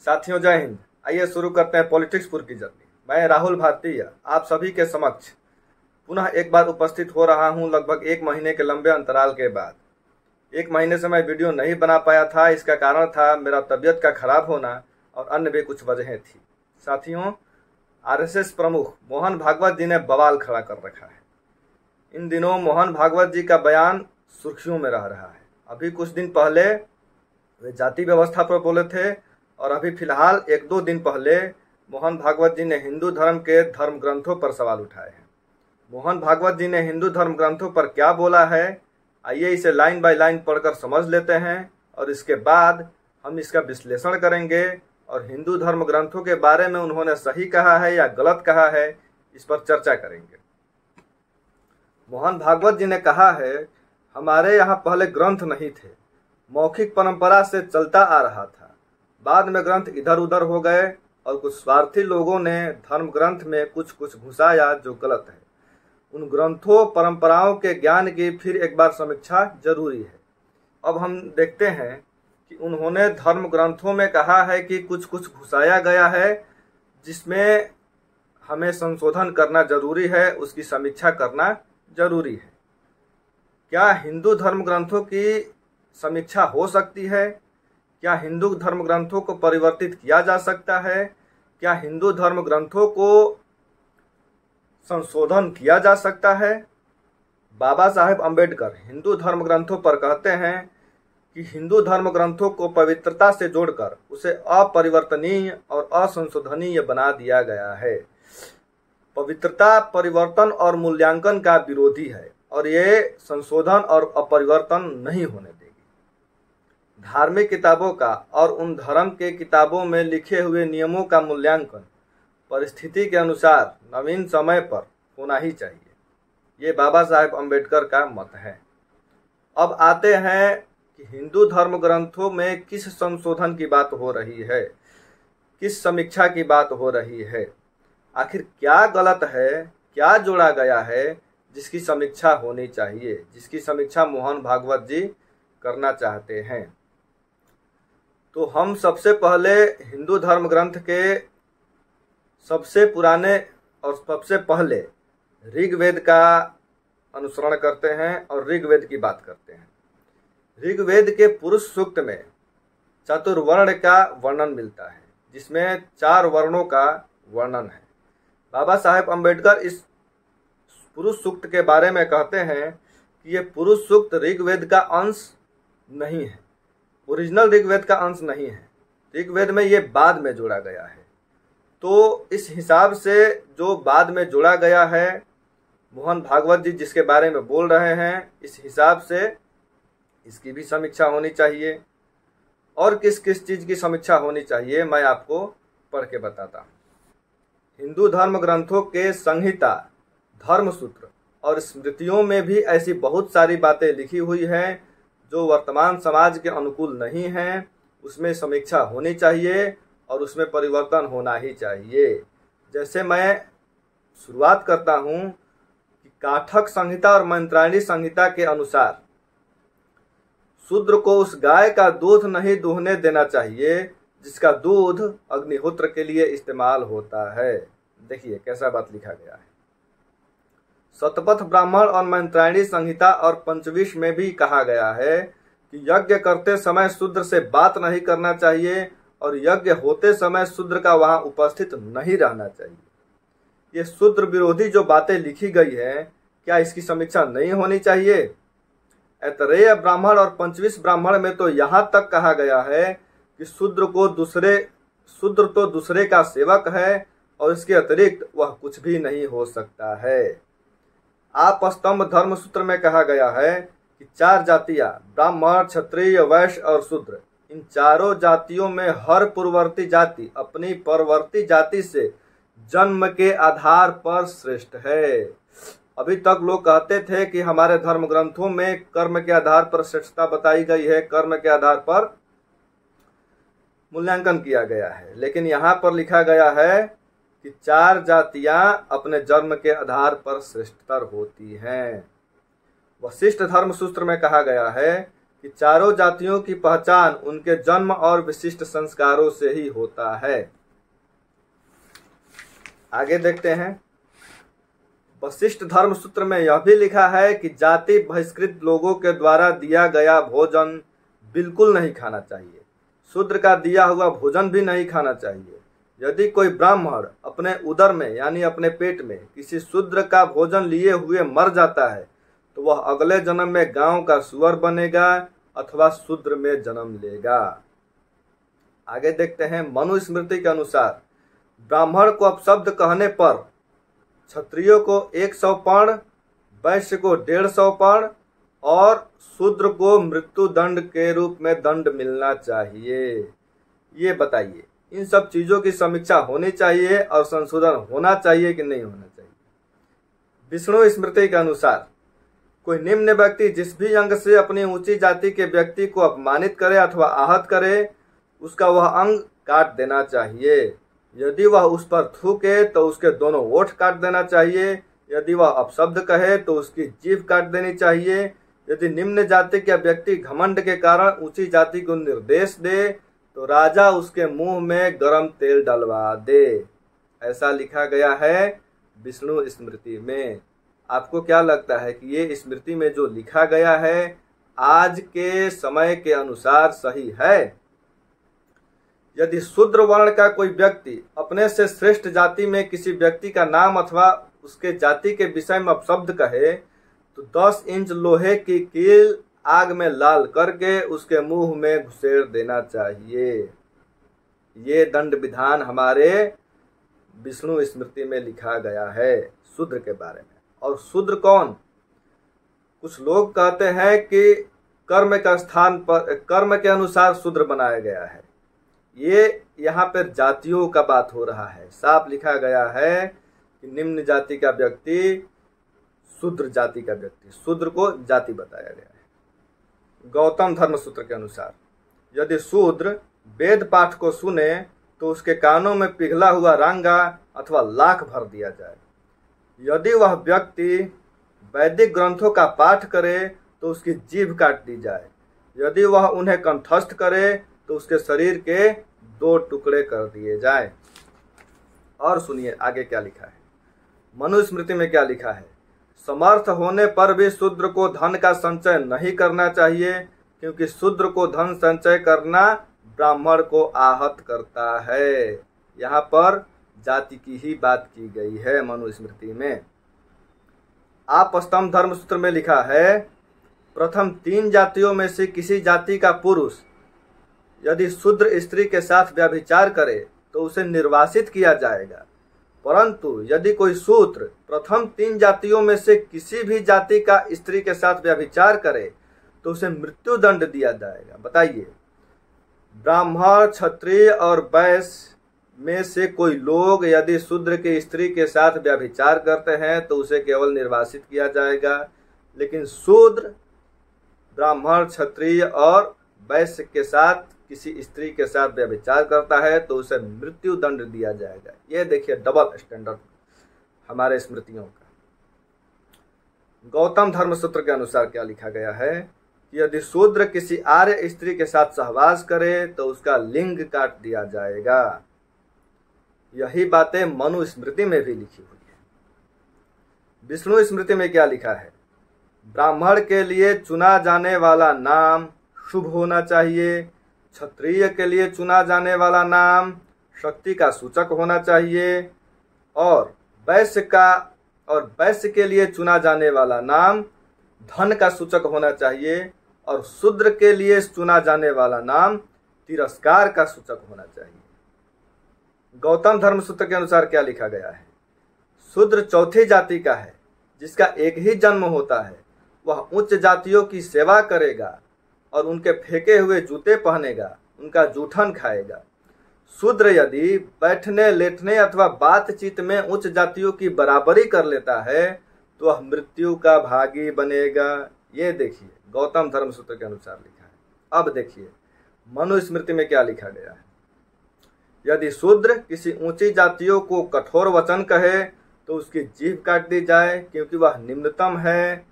साथियों जय हिंद। आइए शुरू करते हैं पॉलिटिक्स पुर की जर्नी। मैं राहुल भारतीय आप सभी के समक्ष पुनः एक बार उपस्थित हो रहा हूं, लगभग 1 महीने के लंबे अंतराल के बाद। 1 महीने से मैं वीडियो नहीं बना पाया था। इसका कारण था मेरा तबीयत का खराब होना और अन्य भी कुछ वजहें थी। साथियों, आरएसएस प्रमुख मोहन भागवत जी ने बवाल खड़ा कर रखा है। इन दिनों मोहन भागवत जी का बयान सुर्खियों में रह रहा है। अभी कुछ दिन पहले वे जाति व्यवस्था पर बोले थे और अभी फिलहाल 1-2 दिन पहले मोहन भागवत जी ने हिंदू धर्म के धर्म ग्रंथों पर सवाल उठाए हैं। मोहन भागवत जी ने हिंदू धर्म ग्रंथों पर क्या बोला है, आइए इसे लाइन बाय लाइन पढ़कर समझ लेते हैं और इसके बाद हम इसका विश्लेषण करेंगे और हिंदू धर्म ग्रंथों के बारे में उन्होंने सही कहा है या गलत कहा है, इस पर चर्चा करेंगे। मोहन भागवत जी ने कहा है, हमारे यहाँ पहले ग्रंथ नहीं थे, मौखिक परंपरा से चलता आ रहा था, बाद में ग्रंथ इधर उधर हो गए और कुछ स्वार्थी लोगों ने धर्म ग्रंथ में कुछ कुछ घुसाया जो गलत है। उन ग्रंथों परंपराओं के ज्ञान की फिर एक बार समीक्षा जरूरी है। अब हम देखते हैं कि उन्होंने धर्म ग्रंथों में कहा है कि कुछ कुछ घुसाया गया है जिसमें हमें संशोधन करना जरूरी है, उसकी समीक्षा करना जरूरी है। क्या हिंदू धर्म ग्रंथों की समीक्षा हो सकती है? क्या हिंदू धर्म ग्रंथों को परिवर्तित किया जा सकता है? क्या हिंदू धर्म ग्रंथों को संशोधन किया जा सकता है? बाबा साहेब अम्बेडकर हिंदू धर्म ग्रंथों पर कहते हैं कि हिंदू धर्म ग्रंथों को पवित्रता से जोड़कर उसे अपरिवर्तनीय और असंशोधनीय बना दिया गया है। पवित्रता परिवर्तन और मूल्यांकन का विरोधी है और ये संशोधन और अपरिवर्तन नहीं होने देगी। धार्मिक किताबों का और उन धर्म के किताबों में लिखे हुए नियमों का मूल्यांकन परिस्थिति के अनुसार नवीन समय पर होना ही चाहिए। ये बाबा साहेब अम्बेडकर का मत है। अब आते हैं कि हिंदू धर्म ग्रंथों में किस संशोधन की बात हो रही है, किस समीक्षा की बात हो रही है, आखिर क्या गलत है, क्या जोड़ा गया है जिसकी समीक्षा होनी चाहिए, जिसकी समीक्षा मोहन भागवत जी करना चाहते हैं। तो हम सबसे पहले हिंदू धर्म ग्रंथ के सबसे पुराने और सबसे पहले ऋग्वेद का अनुसरण करते हैं और ऋग्वेद की बात करते हैं। ऋग्वेद के पुरुष सूक्त में चतुर्वर्ण का वर्णन मिलता है, जिसमें 4 वर्णों का वर्णन है। बाबा साहेब अम्बेडकर इस पुरुष सूक्त के बारे में कहते हैं कि यह पुरुष सूक्त ऋग्वेद का अंश नहीं है, ओरिजिनल ऋग्वेद का अंश नहीं है। ऋग्वेद में ये बाद में जोड़ा गया है। तो इस हिसाब से जो बाद में जोड़ा गया है, मोहन भागवत जी जिसके बारे में बोल रहे हैं, इस हिसाब से इसकी भी समीक्षा होनी चाहिए। और किस किस चीज़ की समीक्षा होनी चाहिए मैं आपको पढ़ के बताता हूँ। हिंदू धर्म ग्रंथों के संहिता, धर्मसूत्र और स्मृतियों में भी ऐसी बहुत सारी बातें लिखी हुई हैं जो वर्तमान समाज के अनुकूल नहीं हैं। उसमें समीक्षा होनी चाहिए और उसमें परिवर्तन होना ही चाहिए। जैसे मैं शुरुआत करता हूँ कि काठक संहिता और मंत्राणी संहिता के अनुसार शूद्र को उस गाय का दूध नहीं दूहने देना चाहिए जिसका दूध अग्निहोत्र के लिए इस्तेमाल होता है। देखिए कैसा बात लिखा गया है। शतपथ ब्राह्मण और मंत्राणी संहिता और पंचविश में भी कहा गया है कि यज्ञ करते समय शूद्र से बात नहीं करना चाहिए और यज्ञ होते समय शूद्र का वहां उपस्थित नहीं रहना चाहिए। ये शूद्र विरोधी जो बातें लिखी गई है, क्या इसकी समीक्षा नहीं होनी चाहिए? ऐतरेय ब्राह्मण और पंचविश ब्राह्मण में तो यहाँ तक कहा गया है कि शूद्र तो दूसरे का सेवक है और इसके अतिरिक्त वह कुछ भी नहीं हो सकता है। आपस्तंभ धर्मसूत्र में कहा गया है कि 4 जातियां ब्राह्मण, क्षत्रिय, वैश्य और शूद्र, इन चारों जातियों में हर पूर्ववर्ती जाति अपनी परवर्ती जाति से जन्म के आधार पर श्रेष्ठ है। अभी तक लोग कहते थे कि हमारे धर्म ग्रंथों में कर्म के आधार पर श्रेष्ठता बताई गई है, कर्म के आधार पर मूल्यांकन किया गया है, लेकिन यहाँ पर लिखा गया है कि 4 जातियां अपने जन्म के आधार पर श्रेष्ठतर होती हैं। वशिष्ठ धर्मसूत्र में कहा गया है कि चारों जातियों की पहचान उनके जन्म और विशिष्ट संस्कारों से ही होता है। आगे देखते हैं, वशिष्ठ धर्म सूत्र में यह भी लिखा है कि जाति बहिष्कृत लोगों के द्वारा दिया गया भोजन बिल्कुल नहीं खाना चाहिए, शूद्र का दिया हुआ भोजन भी नहीं खाना चाहिए। यदि कोई ब्राह्मण अपने उदर में यानी अपने पेट में किसी शूद्र का भोजन लिए हुए मर जाता है तो वह अगले जन्म में गांव का सुअर बनेगा अथवा शूद्र में जन्म लेगा। आगे देखते हैं, मनुस्मृति के अनुसार ब्राह्मण को अपशब्द कहने पर क्षत्रियो को 100 पर्ण, वैश्य को 150 पर्ण और शूद्र को मृत्यु दंड के रूप में दंड मिलना चाहिए। ये बताइए, इन सब चीजों की समीक्षा होनी चाहिए और संशोधन होना चाहिए कि नहीं होना चाहिए? विष्णु स्मृति के अनुसार कोई निम्न व्यक्ति जिस भी अंग से अपनी ऊंची जाति के व्यक्ति को अपमानित करे अथवा आहत करे, उसका वह अंग काट देना चाहिए। यदि वह उस पर थूके तो उसके दोनों ओठ काट देना चाहिए। यदि वह अपशब्द कहे तो उसकी जीभ काट देनी चाहिए। यदि निम्न जाति का व्यक्ति घमंड के कारण ऊंची जाति को निर्देश दे तो राजा उसके मुंह में गरम तेल डलवा दे। ऐसा लिखा गया है विष्णु स्मृति में। आपको क्या लगता है कि ये स्मृति में जो लिखा गया है आज के समय के अनुसार सही है? यदि शूद्र वर्ण का कोई व्यक्ति अपने से श्रेष्ठ जाति में किसी व्यक्ति का नाम अथवा उसके जाति के विषय में अपशब्द कहे तो 10 इंच लोहे की कील आग में लाल करके उसके मुंह में घुसेड़ देना चाहिए। ये दंड विधान हमारे विष्णु स्मृति में लिखा गया है शूद्र के बारे में। और शूद्र कौन? कुछ लोग कहते हैं कि कर्म का स्थान पर कर्म के अनुसार शूद्र बनाया गया है। ये यहाँ पर जातियों का बात हो रहा है। साफ लिखा गया है कि निम्न जाति का व्यक्ति शूद्र जाति का व्यक्ति, शूद्र को जाति बताया गया है। गौतम धर्म सूत्र के अनुसार यदि शूद्र वेद पाठ को सुने तो उसके कानों में पिघला हुआ रांगा अथवा लाख भर दिया जाए। यदि वह व्यक्ति वैदिक ग्रंथों का पाठ करे तो उसकी जीभ काट दी जाए। यदि वह उन्हें कंठस्थ करे तो उसके शरीर के 2 टुकड़े कर दिए जाए। और सुनिए आगे क्या लिखा है। मनुस्मृति में क्या लिखा है? समर्थ होने पर भी शूद्र को धन का संचय नहीं करना चाहिए, क्योंकि शूद्र को धन संचय करना ब्राह्मण को आहत करता है। यहाँ पर जाति की ही बात की गई है मनुस्मृति में। आपस्तम्भ धर्म सूत्र में लिखा है, प्रथम 3 जातियों में से किसी जाति का पुरुष यदि शूद्र स्त्री के साथ व्यभिचार करे तो उसे निर्वासित किया जाएगा, परंतु यदि कोई शूद्र प्रथम 3 जातियों में से किसी भी जाति का स्त्री के साथ व्यभिचार करे तो उसे मृत्यु दंड दिया जाएगा। बताइए, ब्राह्मण, क्षत्रिय और वैश्य में से कोई लोग यदि शूद्र की स्त्री के साथ व्यभिचार करते हैं तो उसे केवल निर्वासित किया जाएगा, लेकिन शूद्र, ब्राह्मण, क्षत्रिय और वैश्य के साथ किसी स्त्री के साथ व्यभिचार करता है तो उसे मृत्यु दंड दिया जाएगा। ये देखिए डबल स्टैंडर्ड हमारे स्मृतियों का। गौतम धर्म सूत्र के अनुसार क्या लिखा गया है कि यदि शूद्र किसी आर्य स्त्री के साथ सहवास करे तो उसका लिंग काट दिया जाएगा। यही बातें मनुस्मृति में भी लिखी हुई है। विष्णु स्मृति में क्या लिखा है? ब्राह्मण के लिए चुना जाने वाला नाम शुभ होना चाहिए, क्षत्रिय के लिए चुना जाने वाला नाम शक्ति का सूचक होना चाहिए, और वैश्य के लिए चुना जाने वाला नाम धन का सूचक होना चाहिए, और शूद्र के लिए चुना जाने वाला नाम तिरस्कार का सूचक होना चाहिए। गौतम धर्म सूत्र के अनुसार क्या लिखा गया है? शूद्र चौथी जाति का है जिसका एक ही जन्म होता है। वह उच्च जातियों की सेवा करेगा और उनके फेंके हुए जूते पहनेगा, उनका जूठन खाएगा। शूद्र यदि बैठने, लेटने अथवा बातचीत में उच्च जातियों की बराबरी कर लेता है तो वह मृत्यु का भागी बनेगा। ये देखिए गौतम धर्म सूत्र के अनुसार लिखा है। अब देखिए मनुस्मृति में क्या लिखा गया है। यदि शूद्र किसी ऊंची जातियों को कठोर वचन कहे तो उसकी जीभ काट दी जाए, क्योंकि वह निम्नतम है।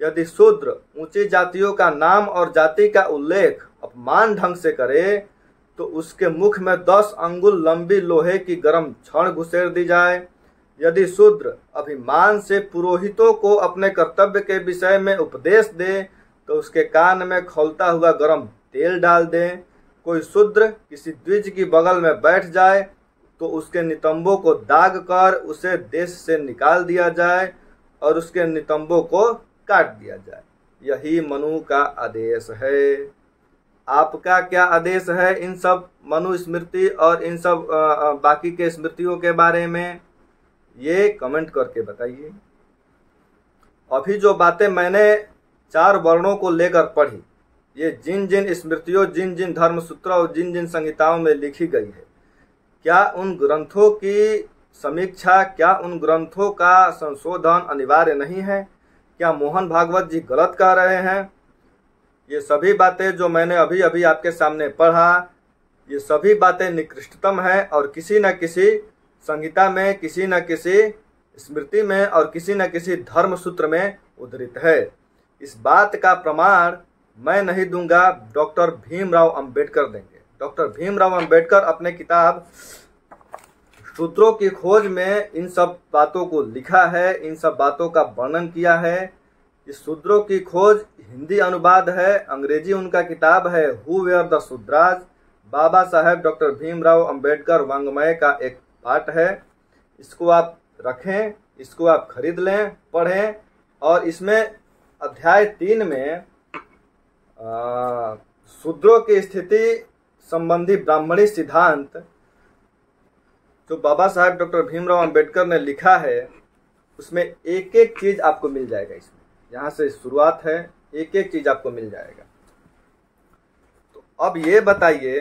यदि शूद्र ऊंची जातियों का नाम और जाति का उल्लेख अपमान ढंग से करे तो उसके मुख में 10 अंगुल लंबी लोहे की गर्म छड़ घुसेड़ दी जाए। यदि शूद्र अभिमान से पुरोहितों को अपने कर्तव्य के विषय में उपदेश दे तो उसके कान में खौलता हुआ गर्म तेल डाल दें। कोई शूद्र किसी द्विज की बगल में बैठ जाए तो उसके नितंबों को दाग कर उसे देश से निकाल दिया जाए और उसके नितंबों को काट दिया जाए। यही मनु का आदेश है। आपका क्या आदेश है इन सब मनु स्मृति और इन सब बाकी के स्मृतियों के बारे में, ये कमेंट करके बताइए। अभी जो बातें मैंने 4 वर्णों को लेकर पढ़ी, ये जिन जिन स्मृतियों, जिन जिन धर्म सूत्र और जिन जिन संहिताओं में लिखी गई है, क्या उन ग्रंथों की समीक्षा, क्या उन ग्रंथों का संशोधन अनिवार्य नहीं है? क्या मोहन भागवत जी गलत कह रहे हैं? ये सभी बातें जो मैंने अभी अभी आपके सामने पढ़ा, ये सभी बातें निकृष्टतम है और किसी न किसी संहिता में, किसी न किसी स्मृति में और किसी न किसी धर्म सूत्र में उद्धृत है। इस बात का प्रमाण मैं नहीं दूंगा, डॉक्टर भीमराव अंबेडकर देंगे। डॉक्टर भीमराव अंबेडकर अपने किताब सूत्रों की खोज में इन सब बातों को लिखा है, इन सब बातों का वर्णन किया है। इस सूत्रों की खोज हिंदी अनुवाद है, अंग्रेजी उनका किताब है who were the Shudras. Baba Saheb doctor Bhimrao Ambedkar वाङ्मय का एक पाठ है। इसको आप रखें, इसको आप खरीद लें, पढ़ें। और इसमें अध्याय 3 में शूद्रों की स्थिति संबंधी ब्राह्मणी सिद्धांत जो बाबा साहेब डॉक्टर भीमराव अंबेडकर ने लिखा है, उसमें एक एक चीज आपको मिल जाएगा। इसमें यहाँ से शुरुआत है, एक एक चीज आपको मिल जाएगा। तो अब ये बताइए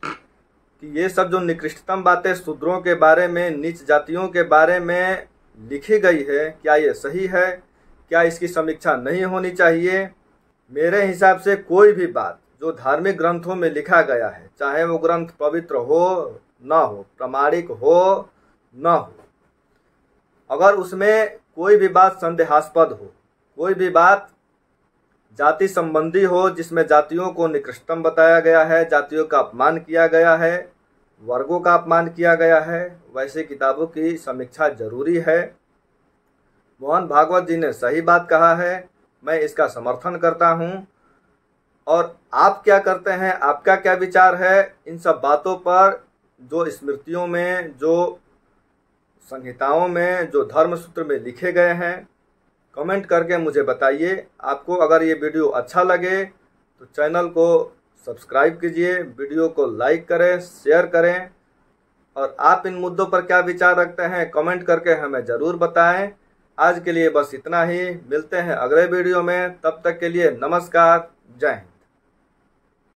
कि ये सब जो निकृष्टतम बातें शूद्रों के बारे में, नीच जातियों के बारे में लिखी गई है, क्या ये सही है? क्या इसकी समीक्षा नहीं होनी चाहिए? मेरे हिसाब से कोई भी बात जो धार्मिक ग्रंथों में लिखा गया है, चाहे वो ग्रंथ पवित्र हो ना हो, प्रामाणिक हो ना हो, अगर उसमें कोई भी बात संदेहास्पद हो, कोई भी बात जाति संबंधी हो, जिसमें जातियों को निकृष्टतम बताया गया है, जातियों का अपमान किया गया है, वर्गों का अपमान किया गया है, वैसे किताबों की समीक्षा जरूरी है। मोहन भागवत जी ने सही बात कहा है, मैं इसका समर्थन करता हूँ। और आप क्या करते हैं, आपका क्या विचार है इन सब बातों पर, जो स्मृतियों में, जो संहिताओं में, जो धर्म सूत्र में लिखे गए हैं? कमेंट करके मुझे बताइए। आपको अगर ये वीडियो अच्छा लगे तो चैनल को सब्सक्राइब कीजिए, वीडियो को लाइक करें, शेयर करें। और आप इन मुद्दों पर क्या विचार रखते हैं कमेंट करके हमें ज़रूर बताएं। आज के लिए बस इतना ही, मिलते हैं अगले वीडियो में। तब तक के लिए नमस्कार, जय हिंद।